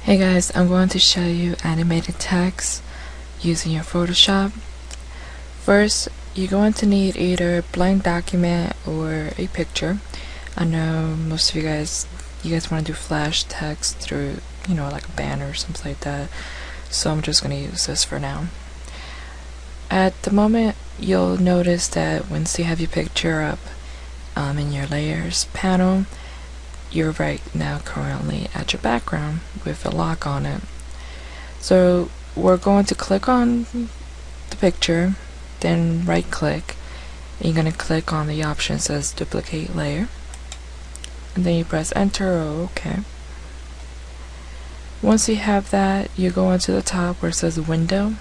Hey guys, I'm going to show you animated text using your Photoshop. First, you're going to need either a blank document or a picture. I know most of you guys want to do flash text through, like a banner or something like that. So I'm just going to use this for now. At the moment, you'll notice that once you have your picture up in your layers panel, you're right now currently at your background with a lock on it. So we're going to click on the picture, then right click, and you're going to click on the option that says duplicate layer, and then you press enter or OK. Once you have that, you go into the top where it says window,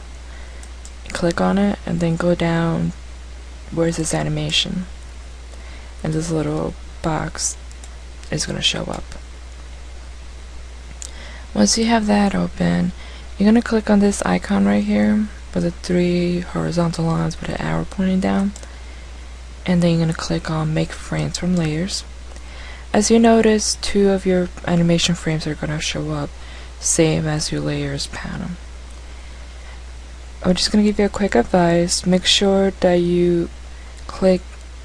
click on it, and then go down where it says animation, and this little box is going to show up. Once you have that open, you're going to click on this icon right here with the 3 horizontal lines with an arrow pointing down, and then you're going to click on make frames from layers. As you notice, 2 of your animation frames are going to show up, same as your layers panel. I'm just going to give you a quick advice. Make sure that you click,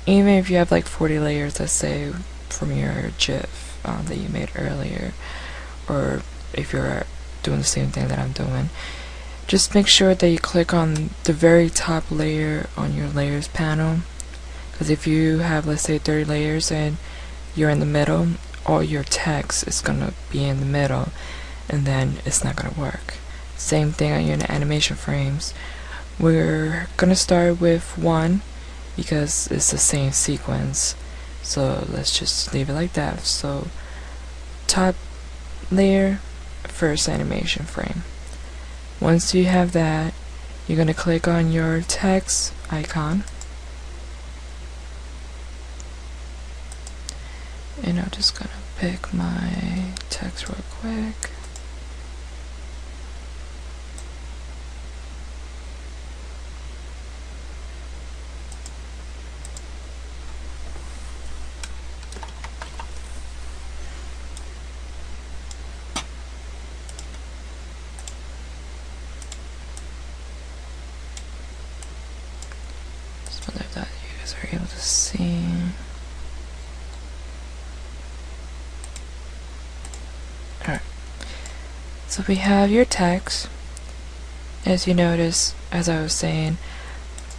even if you have like 40 layers, let's say from your GIF that you made earlier, or if you're doing the same thing that I'm doing, just make sure that you click on the very top layer on your layers panel, because if you have, let's say, 30 layers and you're in the middle, all your text is gonna be in the middle, and then it's not gonna work. Same thing on your animation frames. We're gonna start with 1 because it's the same sequence. So let's just leave it like that. So top layer, first animation frame. Once you have that, you're going to click on your text icon, and I'm just going to pick my text real quick. That you guys are able to see. Alright, so we have your text. As you notice, as I was saying,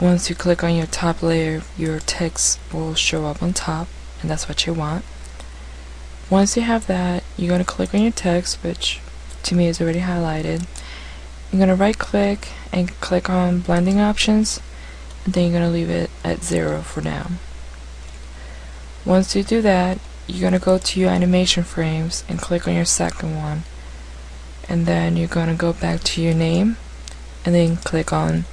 once you click on your top layer, your text will show up on top, and that's what you want. Once you have that, you're going to click on your text, which to me is already highlighted. You're going to right click and click on blending options, and then you're going to leave it at 0 for now. Once you do that, you're going to go to your animation frames and click on your second one, and then you're going to go back to your name and then click on,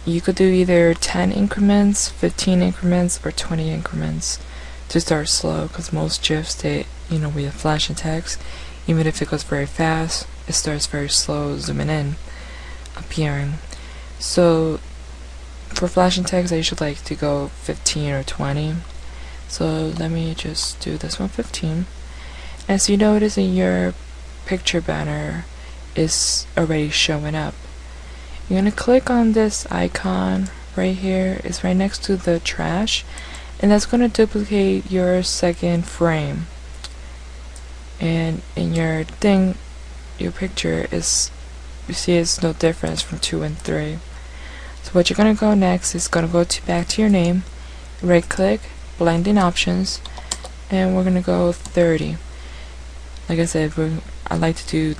you could do either 10 increments, 15 increments, or 20 increments to start slow, because most GIFs, they, with flashing text, even if it goes very fast, it starts very slow, zooming in, appearing. So for flashing text, I usually like to go 15 or 20. So let me just do this one, 15. As you notice in your picture banner, is already showing up. You're going to click on this icon right here. It's right next to the trash, and that's going to duplicate your second frame. And in your thing, your picture is, you see it's no difference from 2 and 3. So what you're going to go next is going to go back to your name, right click, blending options, and we're going to go 30. Like I said, I like to do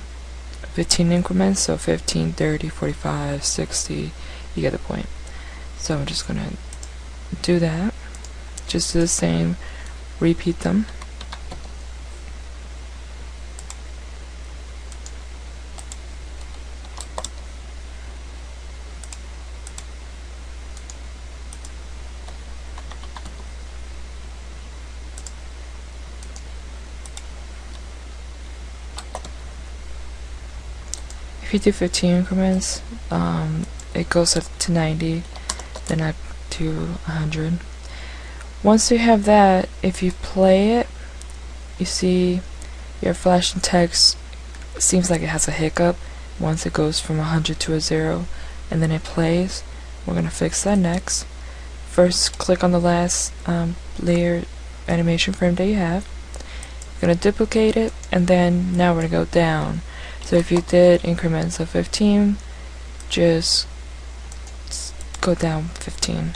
15 increments, so 15, 30, 45, 60, you get the point. So I'm just going to do that, just do the same, repeat them. If you do 15 increments, it goes up to 90, then up to 100. Once you have that, if you play it, you see your flashing text it seems like it has a hiccup once it goes from 100 to a 0 and then it plays. We're going to fix that next. First, click on the last layer animation frame that you have. You're going to duplicate it, and then now we're going to go down. So if you did increments of 15, just go down 15.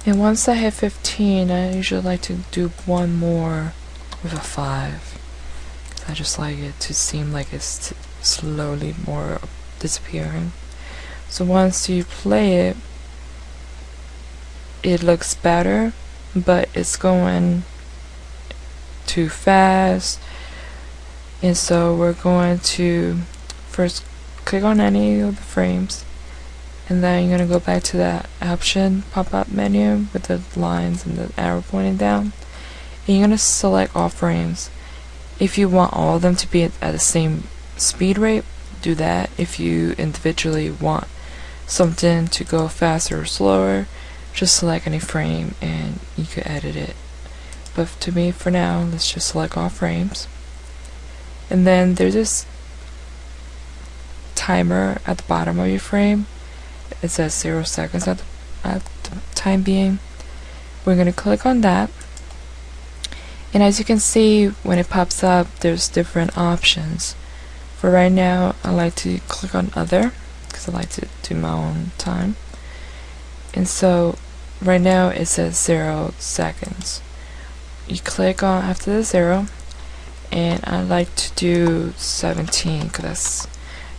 And once I hit 15, I usually like to do one more with a 5. I just like it to seem like it's slowly more disappearing. So once you play it, it looks better, but it's going too fast. And so we're going to first click on any of the frames, and then you're going to go back to that option pop-up menu with the lines and the arrow pointing down, and you're going to select all frames. If you want all of them to be at the same speed rate, do that. If you individually want something to go faster or slower, just select any frame and you can edit it. But to me, for now, let's just select all frames. And then there's this timer at the bottom of your frame. It says 0 seconds at the time being. We're going to click on that, and as you can see, when it pops up, there's different options. For right now, I like to click on other because I like to do my own time. And so right now it says 0 seconds. You click on after the 0, and I like to do 17 because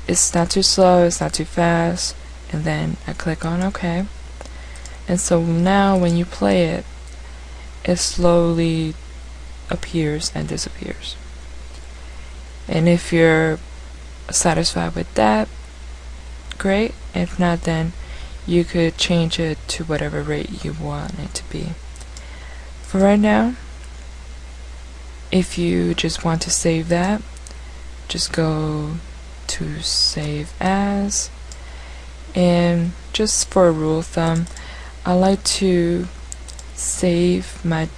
it's not too slow, it's not too fast. And then I click on OK. And so now when you play it, it slowly appears and disappears. And if you're satisfied with that, great. If not, then you could change it to whatever rate you want it to be. For right now, if you just want to save that, just go to Save As. And just for a rule of thumb, I like to save my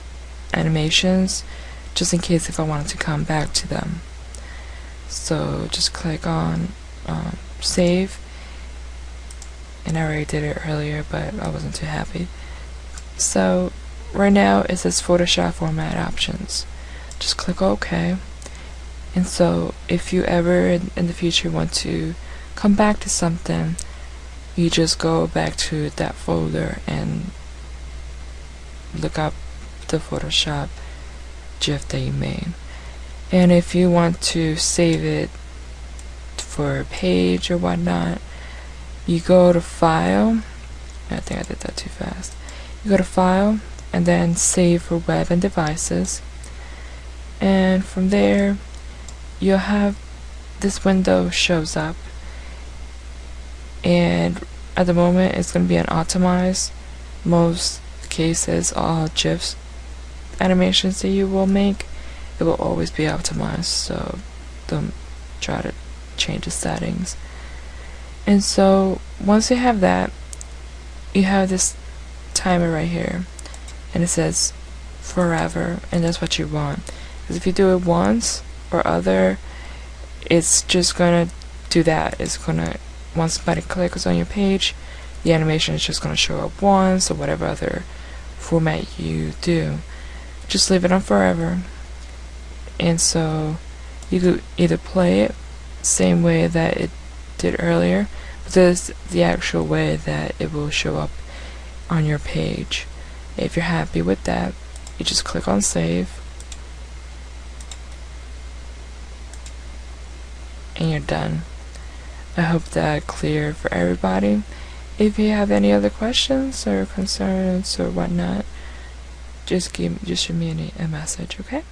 animations just in case if I wanted to come back to them. So just click on save, and I already did it earlier, but I wasn't too happy. So right now it says Photoshop format options. Just click OK. And so if you ever in the future want to come back to something, you just go back to that folder and look up the Photoshop GIF that you made. And if you want to save it for a page or whatnot, you go to File. I think I did that too fast. You go to File and then Save for Web and Devices. And from there, you'll have this window shows up. And at the moment it's going to be an optimized. Most cases, all GIFs animations that you will make, it will always be optimized, so don't try to change the settings. And so once you have that, you have this timer right here, and it says forever, and that's what you want. Because if you do it once or other, it's just gonna do that. It's gonna, once somebody clicks on your page, the animation is just going to show up once, or whatever other format you do. Just leave it on forever. And so you could either play it same way that it did earlier, but this is the actual way that it will show up on your page. If you're happy with that, you just click on save, and you're done. I hope that clear for everybody. If you have any other questions or concerns or whatnot, just shoot me a message, okay?